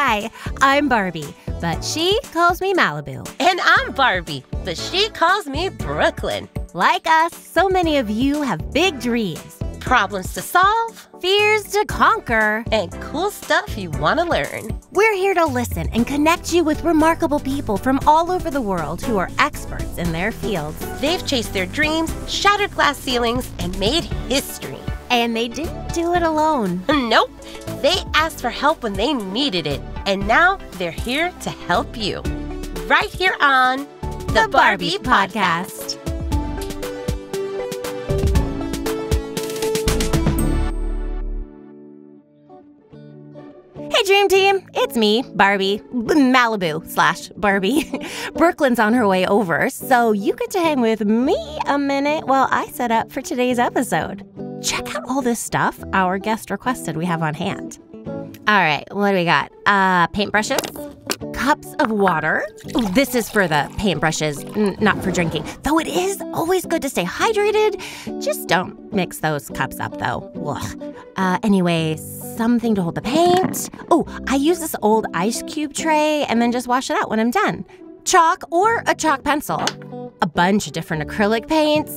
Hi, I'm Barbie, but she calls me Malibu. And I'm Barbie, but she calls me Brooklyn. Like us, so many of you have big dreams, Problems to solve, fears to conquer, and cool stuff you want to learn. We're here to listen and connect you with remarkable people from all over the world who are experts in their fields. They've chased their dreams, shattered glass ceilings, and made history. And they didn't do it alone. Nope. They asked for help when they needed it, and now they're here to help you. Right here on The Barbie Podcast. Hey, Dream Team, it's me, Barbie, Malibu/Barbie. Brooklyn's on her way over, so you get to hang with me a minute while I set up for today's episode. Check out all this stuff our guest requested we have on hand. All right, what do we got? Paintbrushes, cups of water. Ooh, this is for the paintbrushes, not for drinking. Though it is always good to stay hydrated. Just don't mix those cups up, though. Anyway, something to hold the paint. Oh, I use this old ice cube tray and then just wash it out when I'm done. Chalk or a chalk pencil. A bunch of different acrylic paints.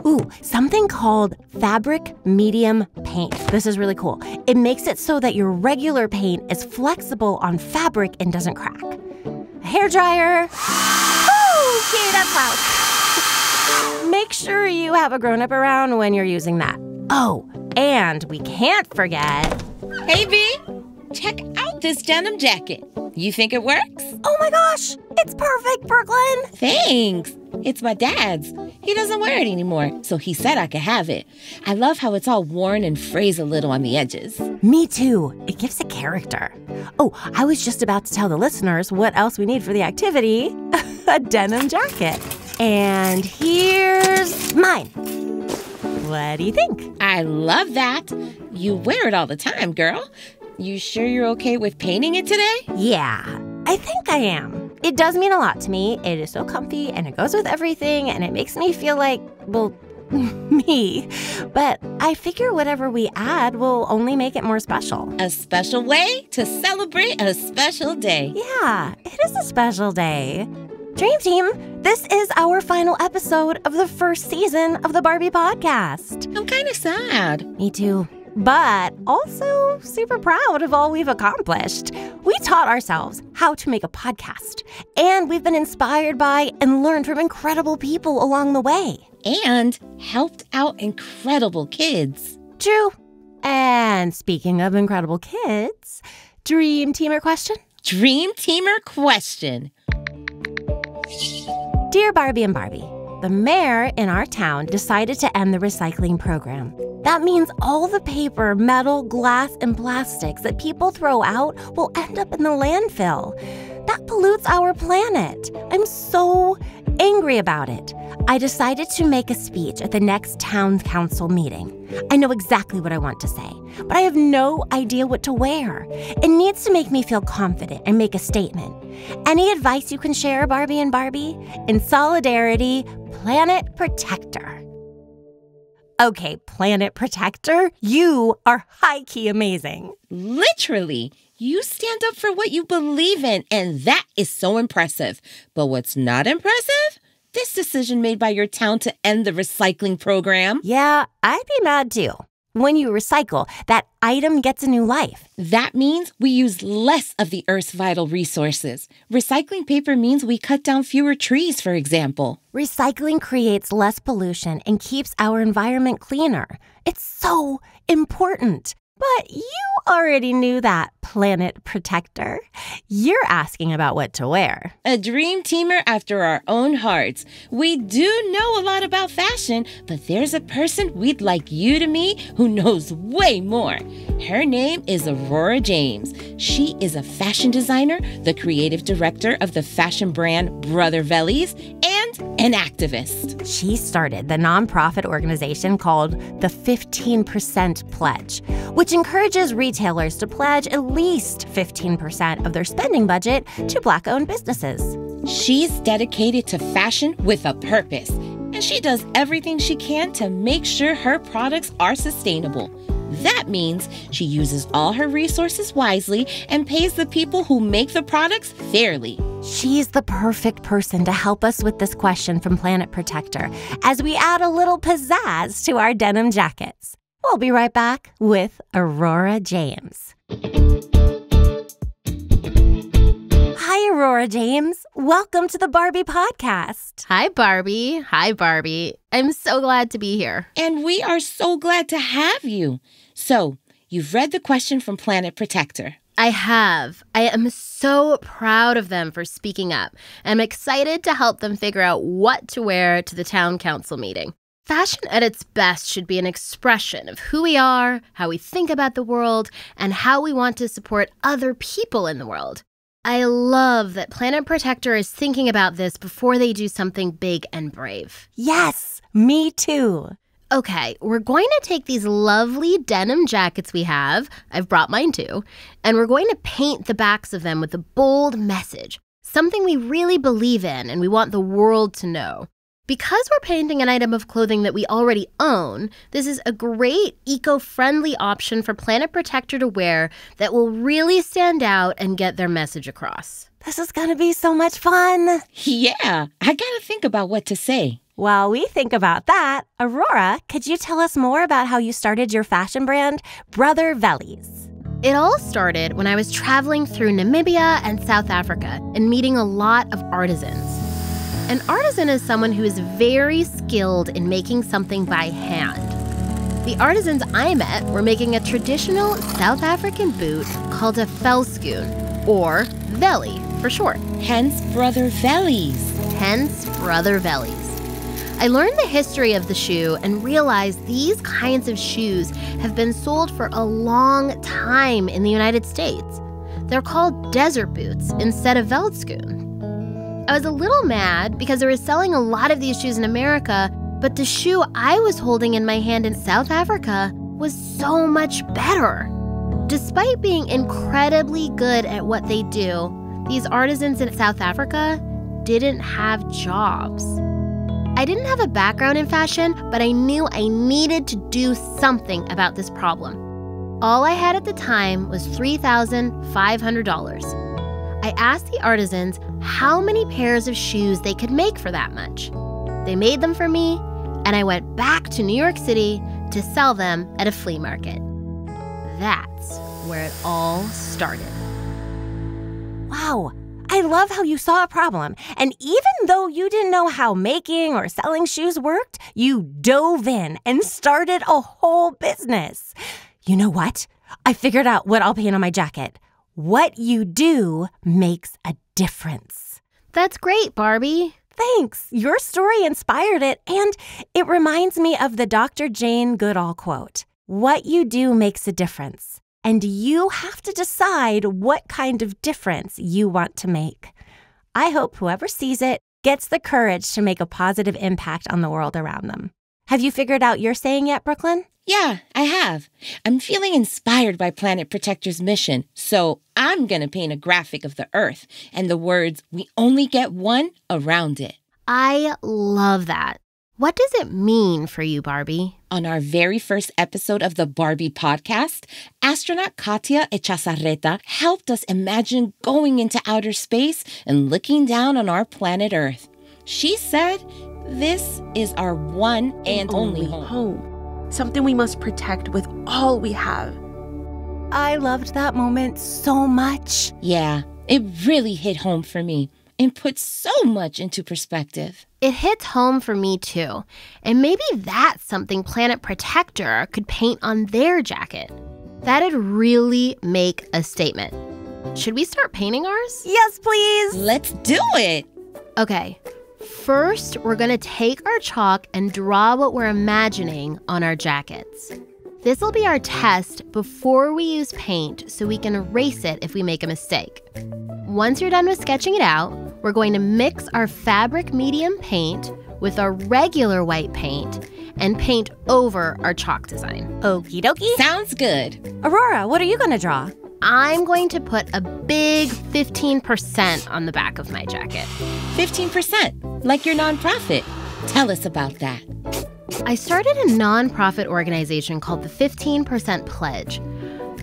Ooh, something called fabric medium paint. This is really cool. It makes it so that your regular paint is flexible on fabric and doesn't crack. A hairdryer. Okay, that's loud. Make sure you have a grown-up around when you're using that. Oh, and we can't forget... Hey, V, check out this denim jacket. You think it works? Oh my gosh, it's perfect, Brooklyn. Thanks. It's my dad's. He doesn't wear it anymore, so he said I could have it. I love how it's all worn and frayed a little on the edges. Me too. It gives it character. Oh, I was just about to tell the listeners what else we need for the activity. A denim jacket. And here's mine. What do you think? I love that. You wear it all the time, girl. You sure you're okay with painting it today? Yeah, I think I am. It does mean a lot to me. It is so comfy and it goes with everything and it makes me feel like, well, me. But I figure whatever we add will only make it more special. A special way to celebrate a special day. Yeah, it is a special day. Dream Team, this is our final episode of the first season of the Barbie Podcast. I'm kind of sad. Me too. But also super proud of all we've accomplished. We taught ourselves how to make a podcast, and we've been inspired by and learned from incredible people along the way. And helped out incredible kids. True. And speaking of incredible kids, Dream Teamer question? Dream Teamer question. Dear Barbie and Barbie, the mayor in our town decided to end the recycling program. That means all the paper, metal, glass, and plastics that people throw out will end up in the landfill. That pollutes our planet. I'm so angry about it. I decided to make a speech at the next town council meeting. I know exactly what I want to say, but I have no idea what to wear. It needs to make me feel confident and make a statement. Any advice you can share, Barbie and Barbie? In solidarity, Planet Protector. Okay, Planet Protector, you are high-key amazing. Literally, you stand up for what you believe in, and that is so impressive. But what's not impressive? This decision made by your town to end the recycling program. Yeah, I'd be mad too. When you recycle, that item gets a new life. That means we use less of the Earth's vital resources. Recycling paper means we cut down fewer trees, for example. Recycling creates less pollution and keeps our environment cleaner. It's so important. But you already knew that, Planet Protector. You're asking about what to wear. A dream teamer after our own hearts. We do know a lot about fashion, but there's a person we'd like you to meet who knows way more. Her name is Aurora James. She is a fashion designer, the creative director of the fashion brand Brother Vellies, and an activist. She started the nonprofit organization called the 15% Pledge, which encourages retailers to pledge at least 15% of their spending budget to Black-owned businesses. She's dedicated to fashion with a purpose, and she does everything she can to make sure her products are sustainable. That means she uses all her resources wisely and pays the people who make the products fairly. She's the perfect person to help us with this question from Planet Protector as we add a little pizzazz to our denim jackets. We'll be right back with Aurora James. Hi, Aurora James. Welcome to the Barbie Podcast. Hi, Barbie. Hi, Barbie. I'm so glad to be here. And we are so glad to have you. So, you've read the question from Planet Protector. I have. I am so proud of them for speaking up. I'm excited to help them figure out what to wear to the town council meeting. Fashion at its best should be an expression of who we are, how we think about the world, and how we want to support other people in the world. I love that Planet Protector is thinking about this before they do something big and brave. Yes, me too. Okay, we're going to take these lovely denim jackets we have, I've brought mine too, and we're going to paint the backs of them with a bold message, something we really believe in and we want the world to know. Because we're painting an item of clothing that we already own, this is a great eco-friendly option for Planet Protector to wear that will really stand out and get their message across. This is going to be so much fun. Yeah, I gotta think about what to say. While we think about that, Aurora, could you tell us more about how you started your fashion brand, Brother Vellies? It all started when I was traveling through Namibia and South Africa and meeting a lot of artisans. An artisan is someone who is very skilled in making something by hand. The artisans I met were making a traditional South African boot called a velskoen, or Vellie for short. Hence Brother Vellies. Hence Brother Vellies. I learned the history of the shoe and realized these kinds of shoes have been sold for a long time in the United States. They're called desert boots instead of velskoen. I was a little mad because they were selling a lot of these shoes in America, but the shoe I was holding in my hand in South Africa was so much better. Despite being incredibly good at what they do, these artisans in South Africa didn't have jobs. I didn't have a background in fashion, but I knew I needed to do something about this problem. All I had at the time was $3,500. I asked the artisans how many pairs of shoes they could make for that much. They made them for me, and I went back to New York City to sell them at a flea market. That's where it all started. Wow, I love how you saw a problem. And even though you didn't know how making or selling shoes worked, you dove in and started a whole business. You know what? I figured out what I'll paint on my jacket. What you do makes a difference. That's great, Barbie. Thanks. Your story inspired it, and it reminds me of the Dr. Jane Goodall quote. What you do makes a difference, and you have to decide what kind of difference you want to make. I hope whoever sees it gets the courage to make a positive impact on the world around them. Have you figured out your saying yet, Brooklyn? Yeah, I have. I'm feeling inspired by Planet Protector's mission, so I'm gonna paint a graphic of the Earth and the words, "We only get one," around it. I love that. What does it mean for you, Barbie? On our very first episode of the Barbie Podcast, astronaut Katia Echazarreta helped us imagine going into outer space and looking down on our planet Earth. She said, "This is our one and only home. Something we must protect with all we have." I loved that moment so much. Yeah, it really hit home for me and put so much into perspective. It hits home for me too. And maybe that's something Planet Protector could paint on their jacket. That'd really make a statement. Should we start painting ours? Yes, please. Let's do it. Okay. First, we're going to take our chalk and draw what we're imagining on our jackets. This will be our test before we use paint so we can erase it if we make a mistake. Once you're done with sketching it out, we're going to mix our fabric medium paint with our regular white paint and paint over our chalk design. Okie dokie. Sounds good. Aurora, what are you going to draw? I'm going to put a big 15% on the back of my jacket. 15%, like your nonprofit. Tell us about that. I started a nonprofit organization called the 15% Pledge.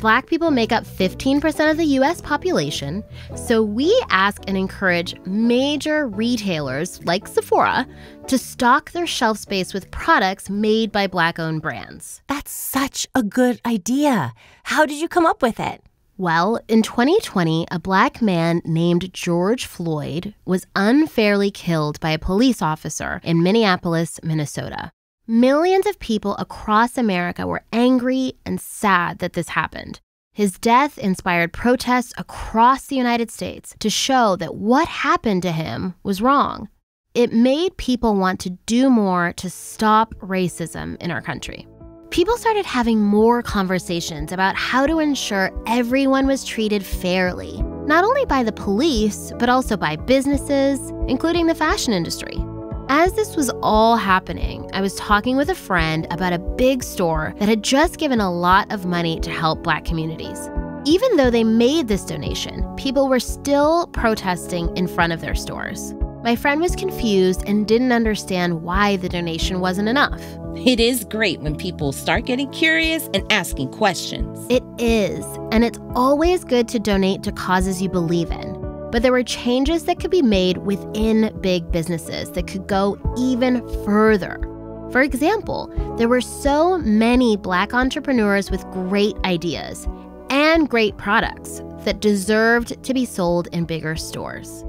Black people make up 15% of the U.S. population, so we ask and encourage major retailers like Sephora to stock their shelf space with products made by Black-owned brands. That's such a good idea. How did you come up with it? Well, in 2020, a Black man named George Floyd was unfairly killed by a police officer in Minneapolis, Minnesota. Millions of people across America were angry and sad that this happened. His death inspired protests across the United States to show that what happened to him was wrong. It made people want to do more to stop racism in our country. People started having more conversations about how to ensure everyone was treated fairly, not only by the police, but also by businesses, including the fashion industry. As this was all happening, I was talking with a friend about a big store that had just given a lot of money to help Black communities. Even though they made this donation, people were still protesting in front of their stores. My friend was confused and didn't understand why the donation wasn't enough. It is great when people start getting curious and asking questions. It is, and it's always good to donate to causes you believe in. But there were changes that could be made within big businesses that could go even further. For example, there were so many Black entrepreneurs with great ideas and great products that deserved to be sold in bigger stores.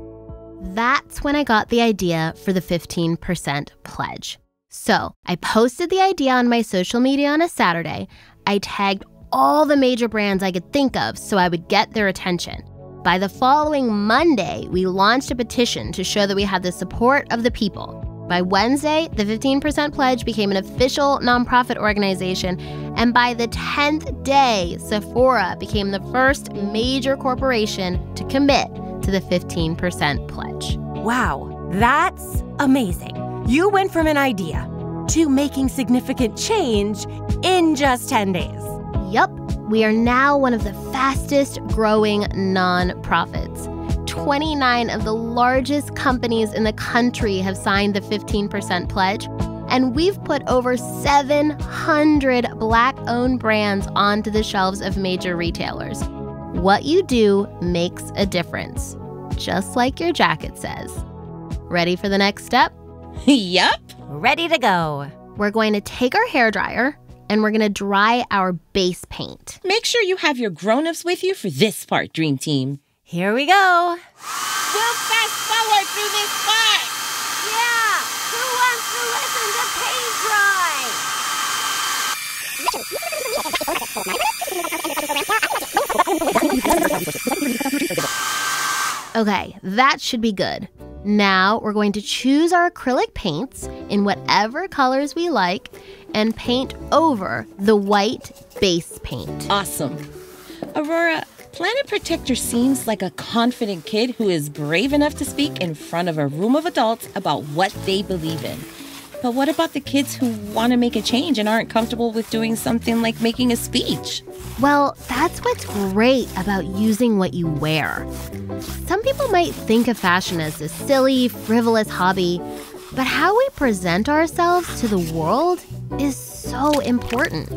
That's when I got the idea for the 15% Pledge. So I posted the idea on my social media on a Saturday. I tagged all the major brands I could think of so I would get their attention. By the following Monday, we launched a petition to show that we had the support of the people. By Wednesday, the 15% Pledge became an official nonprofit organization, and by the 10th day, Sephora became the first major corporation to commit to the 15% Pledge. Wow, that's amazing. You went from an idea to making significant change in just 10 days. Yup. We are now one of the fastest growing nonprofits. 29 of the largest companies in the country have signed the 15% Pledge, and we've put over 700 Black-owned brands onto the shelves of major retailers. What you do makes a difference, just like your jacket says. Ready for the next step? Yup. Ready to go. We're going to take our hairdryer, and we're going to dry our base paint. Make sure you have your grown-ups with you for this part, Dream Team. Here we go. We'll fast forward through this part. Yeah, who wants to listen to paint dry? Okay, that should be good. Now we're going to choose our acrylic paints in whatever colors we like and paint over the white base paint. Awesome. Aurora, Planet Protector seems like a confident kid who is brave enough to speak in front of a room of adults about what they believe in. But what about the kids who want to make a change and aren't comfortable with doing something like making a speech? Well, that's what's great about using what you wear. Some people might think of fashion as a silly, frivolous hobby, but how we present ourselves to the world is so important.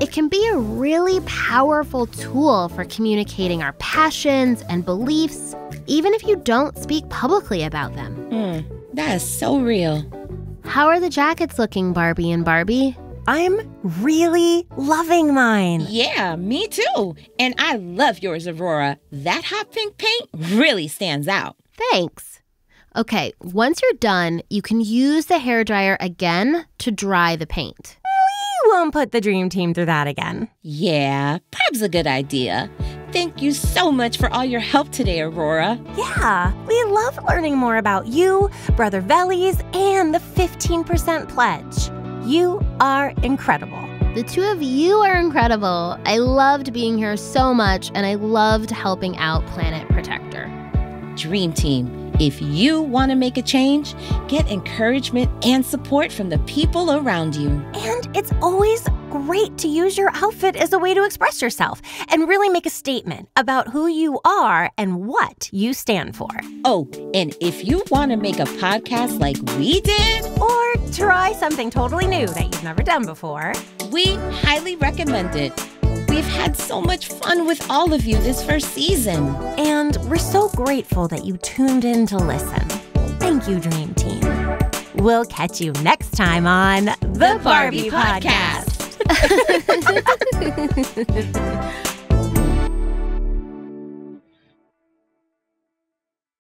It can be a really powerful tool for communicating our passions and beliefs, even if you don't speak publicly about them. That is so real. How are the jackets looking, Barbie and Barbie? I'm really loving mine. Yeah, me too. And I love yours, Aurora. That hot pink paint really stands out. Thanks. Okay, once you're done, you can use the hairdryer again to dry the paint. We won't put the Dream Team through that again. Yeah, probably a good idea. Thank you so much for all your help today, Aurora. Yeah, we love learning more about you, Brother Vellies, and the 15% Pledge. You are incredible. The two of you are incredible. I loved being here so much, and I loved helping out Planet Protector. Dream Team, if you want to make a change, get encouragement and support from the people around you. And it's always great to use your outfit as a way to express yourself and really make a statement about who you are and what you stand for. Oh, and if you want to make a podcast like we did, or Try something totally new that you've never done before. We highly recommend it. We've had so much fun with all of you this first season. And we're so grateful that you tuned in to listen. Thank you, Dream Team. We'll catch you next time on The Barbie Podcast.